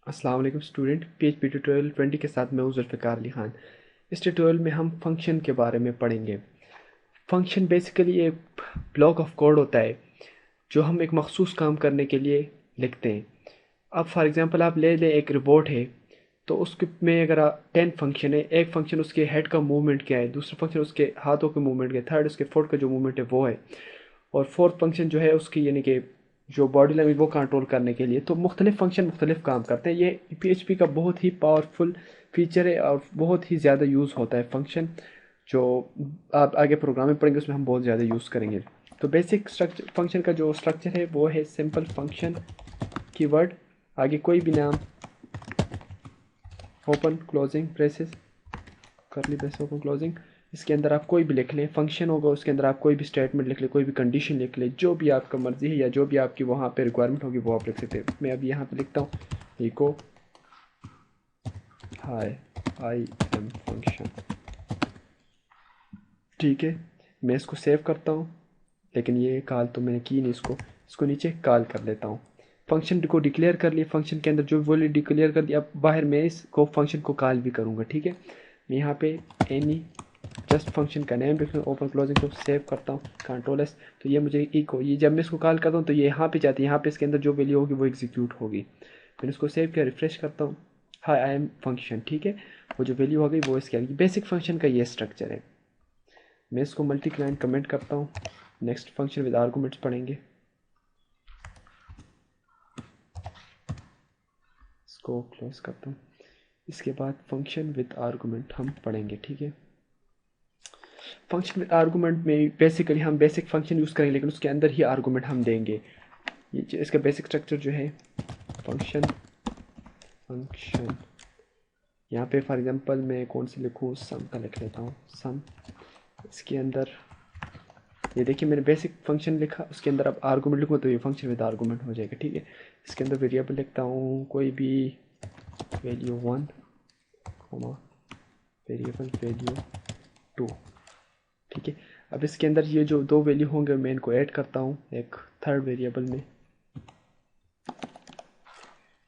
अस्सलाम वालेकुम student. PHP tutorial 20 के साथ मैं हूं जुल्फ़िकार अली खान। इस ट्यूटोरियल में हम फंक्शन के बारे में पढ़ेंगे। फंक्शन बेसिकली एक ब्लॉक ऑफ कोड होता है जो हम एक मखसूस काम करने के लिए लिखते हैं। अब फॉर एग्जांपल आप ले लें, एक रिपोर्ट है तो उसके में अगर 10 फंक्शन है, एक फंक्शन उसके हेड का मूवमेंट क्या है, दूसरा फंक्शन उसके हाथों के मूवमेंट क्या है, थर्ड उसके फुट का जो मूवमेंट है वो है, और फोर्थ फंक्शन जो है उसकी यानी कि जो बॉडी लैंग्वेज वो कंट्रोल करने के लिए। तो मुख्तलिफ फंक्शन मुख्तलिफ काम करते हैं। ये पीएचपी का बहुत ही पावरफुल फीचर है और बहुत ही ज़्यादा यूज़ होता है फंक्शन। जो आप आगे प्रोग्रामिंग पढ़ेंगे उसमें हम बहुत ज़्यादा यूज़ करेंगे। तो बेसिक स्ट्रक्चर फंक्शन का जो स्ट्रक्चर है वो है सिंपल फंक्शन, कीवर्ड, आगे कोई भी नाम, ओपन क्लोजिंग ब्रेसेस, करली ब्रेस ओपन क्लोजिंग। इसके अंदर आप कोई भी लिख लें, फंक्शन होगा उसके अंदर आप कोई भी स्टेटमेंट लिख लें, कोई भी कंडीशन लिख लें, जो भी आपका मर्जी है या जो भी आपकी वहाँ पे रिक्वायरमेंट होगी वो आप लिख सकते हैं। मैं अभी यहाँ पे लिखता हूँ echo hi I am function. ठीक है, मैं इसको सेव करता हूँ, लेकिन ये कॉल तो मैंने की नहीं, इसको नीचे कॉल कर लेता हूँ। फंक्शन को डिक्लेयर कर लिया, फंक्शन के अंदर जो भी वैल्यू डिक्लेयर कर दिया, अब बाहर मैं इसको फंक्शन को कॉल भी करूँगा। ठीक है, मैं यहाँ पे एनी जस्ट फंक्शन का नेम लिख लूँ, ओपन क्लोजिंग को सेव करता हूँ, कंट्रोल एस। तो ये मुझे इको, ये जब मैं इसको कॉल करता हूँ तो ये यहाँ पे जाती है, यहाँ पे इसके अंदर जो वैल्यू होगी वो एग्जीक्यूट होगी। मैंने इसको सेव किया, रिफ्रेश करता हूँ, हाई आई एम फंक्शन। ठीक है, वो जो वैल्यू हो गई वो इसके आएगी। बेसिक फंक्शन का ये स्ट्रक्चर है। मैं इसको मल्टी लाइन कमेंट करता हूँ। नेक्स्ट फंक्शन विद आर्गूमेंट्स पढ़ेंगे, इसको क्लोज करता हूँ। इसके बाद फंक्शन विद आर्गूमेंट हम पढ़ेंगे। ठीक है, फंक्शन विद आर्गूमेंट में बेसिकली हम बेसिक फंक्शन यूज़ करेंगे, लेकिन उसके अंदर ही आर्गूमेंट हम देंगे। ये इसका बेसिक स्ट्रक्चर जो है, फंक्शन फंक्शन यहाँ पे फॉर एग्जांपल मैं कौन सी लिखूँ, सम का लिख लेता हूँ, सम। इसके अंदर ये देखिए मैंने बेसिक फंक्शन लिखा, उसके अंदर अब आर्गूमेंट लिखूँ तो ये फंक्शन विद आर्गूमेंट हो जाएगा। ठीक है, इसके अंदर वेरिएबल लिखता हूँ कोई भी वैल्यू 1, वेरिएबल वैल्यू 2। ठीक है, अब इसके अंदर ये जो दो वैल्यू होंगे मैं इनको ऐड करता हूँ एक थर्ड वेरिएबल में।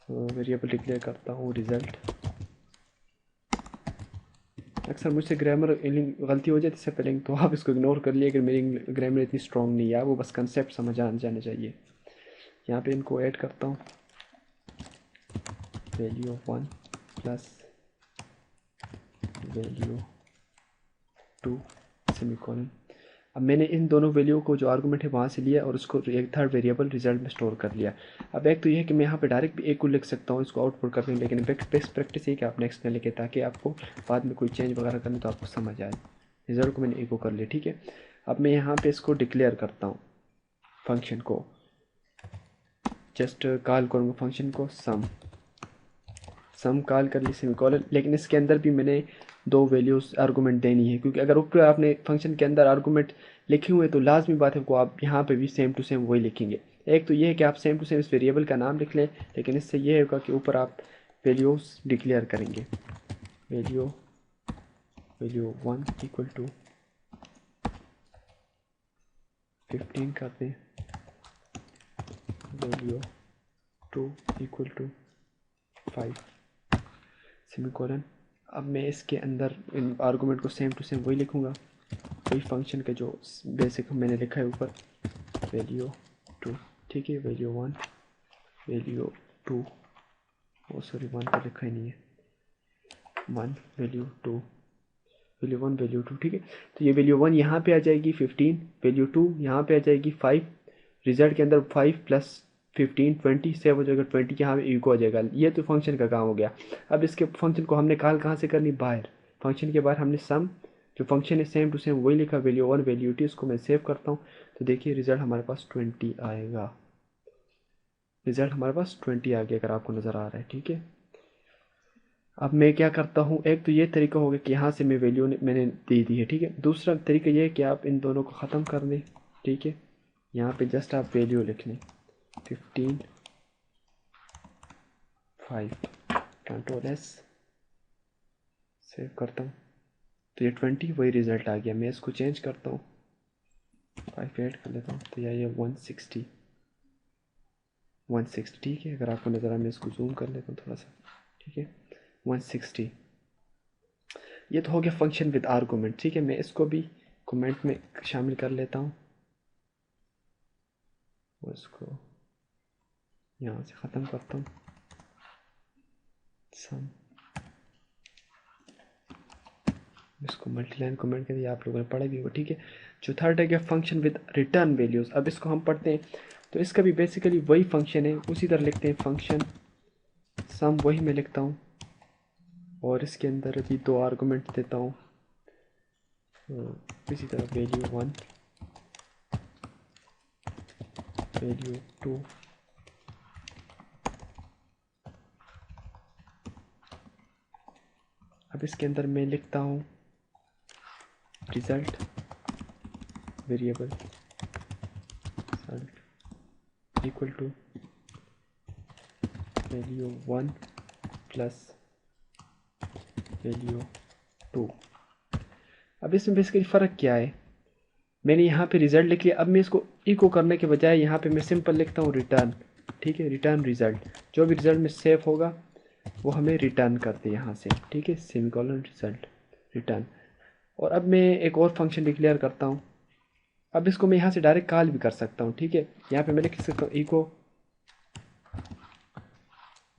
वेरिएबल डिक्लेयर करता हूँ रिजल्ट। अक्सर मुझसे ग्रामर गलती हो जाती है इससे पहले, तो आप इसको इग्नोर कर लिए, अगर मेरी ग्रामर इतनी स्ट्रॉन्ग नहीं है, वो बस कंसेप्ट समझ आ जाने चाहिए। यहाँ पे इनको ऐड करता हूँ, वैल्यू 1 प्लस वैल्यू 2 सेमीकोलन। अब मैंने इन दोनों वैल्यू को जो आर्गूमेंट है वहाँ से लिया और उसको एक थर्ड वेरिएबल रिजल्ट में स्टोर कर लिया। अब एक तो ये है कि मैं यहाँ पे डायरेक्ट भी एक को लिख सकता हूँ इसको आउटपुट करने में, लेकिन बेस्ट प्रैक्टिस है कि आप नेक्स्ट में लिखे, ताकि आपको बाद में कोई चेंज वगैरह करने तो आपको समझ आए। रिजल्ट को मैंने एको कर लिया। ठीक है, अब मैं यहाँ पे इसको डिक्लेयर करता हूँ, फंक्शन को जस्ट कॉल करूँगा, फंक्शन को सम कॉल कर ली सेमीकोलन। लेकिन इसके अंदर भी मैंने दो वैल्यूज़ आर्गूमेंट देनी है, क्योंकि अगर ऊपर आपने फंक्शन के अंदर आर्गूमेंट लिखे हुए तो लाजमी बात है को आप यहाँ पे भी सेम टू सेम वही लिखेंगे। एक तो ये है कि आप सेम टू सेम इस वेरिएबल का नाम लिख लें, लेकिन इससे ये होगा कि ऊपर आप वैल्यूज़ डिक्लेयर करेंगे। वैल्यू वैल्यू 1 इक्वल टू 15 कर दें, वैल्यू 2 इक्वल टू 5 सेमीकोलन। अब मैं इसके अंदर इन आर्गूमेंट को सेम टू सेम वही लिखूँगा, वही फंक्शन का जो बेसिक मैंने लिखा है ऊपर, वैल्यू 2। ठीक है, वैल्यू 1 वैल्यू 2, ओ सॉरी 1 तो लिखा ही नहीं है, 1 वैल्यू 2 वैल्यू 1 वैल्यू 2। ठीक है, तो ये वैल्यू 1 यहाँ पे आ जाएगी 15, वैल्यू 2 यहाँ पे आ जाएगी 5। रिजल्ट के अंदर 5 प्लस 15 20 सेव हो जाएगा, 20 यहाँ पे इको आ जाएगा। ये तो फंक्शन का काम हो गया। अब इसके फंक्शन को हमने कॉल कहाँ से करनी, बाहर। फंक्शन के बाहर हमने सम जो फंक्शन है सेम टू सेम वही लिखा, वैल्यू 1 वैल्यू 2। इसको मैं सेव करता हूँ, तो देखिए रिजल्ट हमारे पास 20 आएगा। रिजल्ट हमारे पास 20 आ गया, अगर आपको नज़र आ रहा है। ठीक है, अब मैं क्या करता हूँ, एक तो ये तरीका होगा कि यहाँ से मैं वैल्यू मैंने दे दी है। ठीक है, दूसरा तरीका ये है कि आप इन दोनों को ख़त्म कर दें। ठीक है, यहाँ पे जस्ट आप वैल्यू लिख लें, 15 5, कंट्रोल एस, सेव करता हूँ, तो ये 20 वही रिज़ल्ट आ गया। मैं इसको चेंज करता हूँ, 5 ऐड कर लेता हूँ, तो ये 160। 160, ठीक है। अगर आपको नज़र आए मैं इसको जूम कर लेता हूँ थोड़ा सा, ठीक है। 160 ये तो हो गया फंक्शन विद आर्गूमेंट, ठीक है। मैं इसको भी कमेंट में शामिल कर लेता हूँ और इसको यहाँ से ख़त्म करता हूँ। सम, इसको मल्टीलाइन कमेंट कर दिया, आप लोगों ने पढ़ा भी होगा, ठीक है। जो थर्ड है क्या, फंक्शन विद रिटर्न वैल्यूज़। अब इसको हम पढ़ते हैं, तो इसका भी बेसिकली वही फंक्शन है, उसी तरह लिखते हैं फंक्शन सम, वही मैं लिखता हूँ। और इसके अंदर भी दो आर्गूमेंट देता हूँ, इसी तरह वैल्यू 1, वैल्यू 2, अब इसके अंदर मैं लिखता हूँ result variable result equal to value 1 plus value 2। अब इसमें बेसिकली फ़र्क क्या है, मैंने यहाँ पे रिज़ल्ट लिख लिया, अब मैं इसको इको करने के बजाय यहाँ पे मैं सिंपल लिखता हूँ रिटर्न, ठीक है। रिटर्न रिज़ल्ट, जो भी रिज़ल्ट में सेव होगा वो हमें रिटर्न कर दे यहाँ से, ठीक है। Semicolon result return. और अब मैं एक और फंक्शन डिक्लेयर करता हूँ, अब इसको मैं यहाँ से डायरेक्ट कॉल भी कर सकता हूँ, ठीक है। यहाँ पे मैं लिख सकता हूँ इको,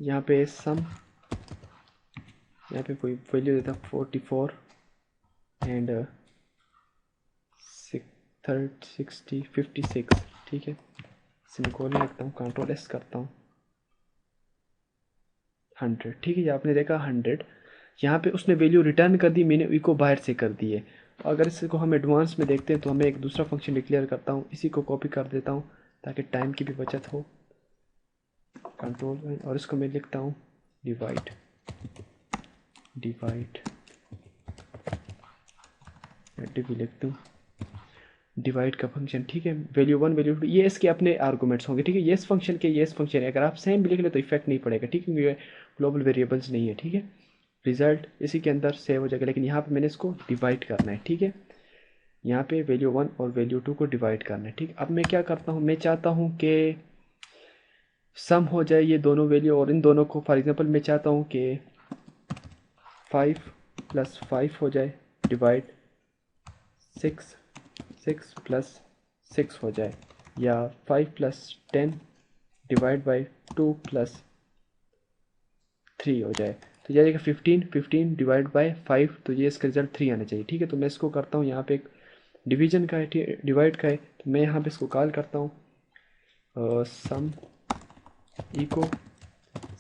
यहाँ पे सम, यहाँ पे कोई वैल्यू देता हूँ 44 एंड 60 56, ठीक है। सेमीकोलन लिखता हूँ, कंट्रोल एस करता हूँ, 100, ठीक है। ये आपने देखा 100, यहाँ पे उसने वैल्यू रिटर्न कर दी, मैंने इको बाहर से कर दी है। अगर इसको हम एडवांस में देखते हैं तो हमें एक दूसरा फंक्शन डिक्लेयर करता हूँ, इसी को कॉपी कर देता हूँ ताकि टाइम की भी बचत हो, कंट्रोल, और इसको मैं लिखता हूँ डिवाइड, डिवाइड भी लिखता हूँ, डिवाइड का फंक्शन, ठीक है। वैल्यू 1 वैल्यू 2 ये इसके अपने आर्गूमेंट्स होंगे, ठीक है। ये इस फंक्शन के, ये इस फंक्शन है, अगर आप सेम भी लिख ले तो इफेक्ट नहीं पड़ेगा, ठीक है, क्योंकि ये ग्लोबल वेरिएबल्स नहीं है, ठीक है। रिजल्ट इसी के अंदर सेव हो जाएगा, लेकिन यहाँ पे मैंने इसको डिवाइड करना है, ठीक है। यहाँ पे वैल्यू 1 और वैल्यू 2 को डिवाइड करना है, ठीक। अब मैं क्या करता हूँ, मैं चाहता हूँ कि सम हो जाए ये दोनों वैल्यू, और इन दोनों को फॉर एग्जांपल मैं चाहता हूँ कि 5 + 5 हो जाए, डिवाइड 6 + 6 हो जाए, या 5 + 10 डिवाइड बाई 2 + 3 हो जाए। तो ये आएगा 15 डिवाइड बाई 5, तो ये इसका रिजल्ट 3 आना चाहिए, ठीक है। तो मैं इसको करता हूँ, यहाँ पे एक डिवीजन का है, डिवाइड का है, तो मैं यहाँ पे इसको कॉल करता हूँ सम इको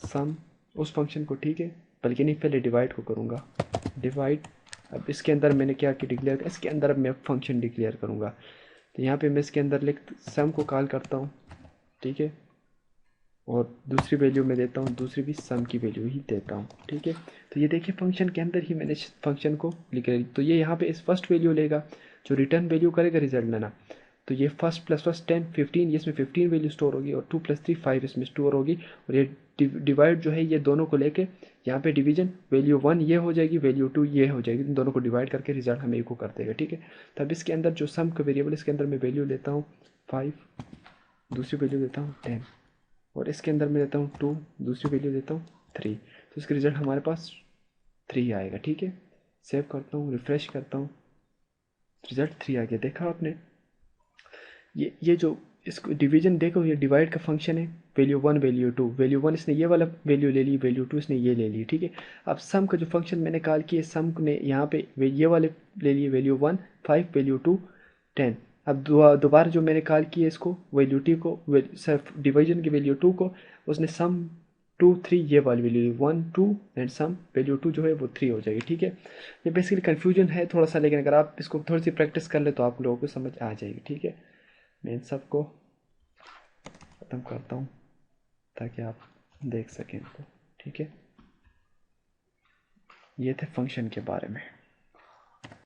सम उस फंक्शन को, ठीक है। बल्कि नहीं, पहले डिवाइड को करूँगा, डिवाइड। अब इसके अंदर मैंने क्या कि डिक्लेयर, इसके अंदर अब मैं फंक्शन डिक्लेयर करूँगा, तो यहाँ पे मैं इसके अंदर लिख सम को कॉल करता हूँ, ठीक है। और दूसरी वैल्यू मैं देता हूँ, दूसरी भी सम की वैल्यू ही देता हूँ, ठीक है। तो ये देखिए फंक्शन के अंदर ही मैंने फंक्शन को लिख लिया, तो ये यहाँ पे इस फर्स्ट वैल्यू लेगा जो रिटर्न वैल्यू करेगा रिजल्ट लेना, तो ये फर्स्ट प्लस फर्स्ट 10 15, ये इसमें 15 वैल्यू स्टोर होगी, और 2 + 3 5 इसमें स्टोर होगी। और ये डिवाइड जो है ये दोनों को लेके यहाँ पे डिवीजन, वैल्यू 1 ये हो जाएगी, वैल्यू 2 ये हो जाएगी, इन दोनों को डिवाइड करके रिजल्ट हमें इको कर देगा, ठीक है। तब इसके अंदर जो सम का वेरिएबल, इसके अंदर मैं वैल्यू लेता हूँ 5, दूसरी वैल्यू देता हूँ 10, और इसके अंदर मैं देता हूँ 2, दूसरी वैल्यू देता हूँ 3, तो इसका रिजल्ट हमारे पास 3 आएगा, ठीक है। सेव करता हूँ, रिफ्रेश करता हूँ, रिजल्ट 3 आ गया, देखा आपने। ये जो इसको डिवीजन देखो, ये डिवाइड का फंक्शन है, वैल्यू 1 वैल्यू 2, वैल्यू 1 इसने ये वाला वैल्यू ले ली, वैल्यू 2 इसने ये ले ली, ठीक है। अब सम का जो फंक्शन मैंने कॉल किया, सम ने यहाँ पे ये वाले ले लिए, वैल्यू 1 5 वैल्यू 2 10। अब दोबारा जो मैंने कॉल किया इसको, वैल्यू टी को, सिर्फ डिवीजन की वैल्यू 2 को, उसने सम 2 3 ये वाली वैल्यू 1 2 एंड सम वैल्यू 2 जो है वो 3 हो जाएगी, ठीक है। ये बेसिकली कन्फ्यूजन है थोड़ा सा, लेकिन अगर आप इसको थोड़ी सी प्रैक्टिस कर ले तो आप लोगों को समझ आ जाएगी, ठीक है। मैं इन सबको ख़त्म करता हूँ ताकि आप देख सकें इनको, ठीक है। ये थे फंक्शन के बारे में।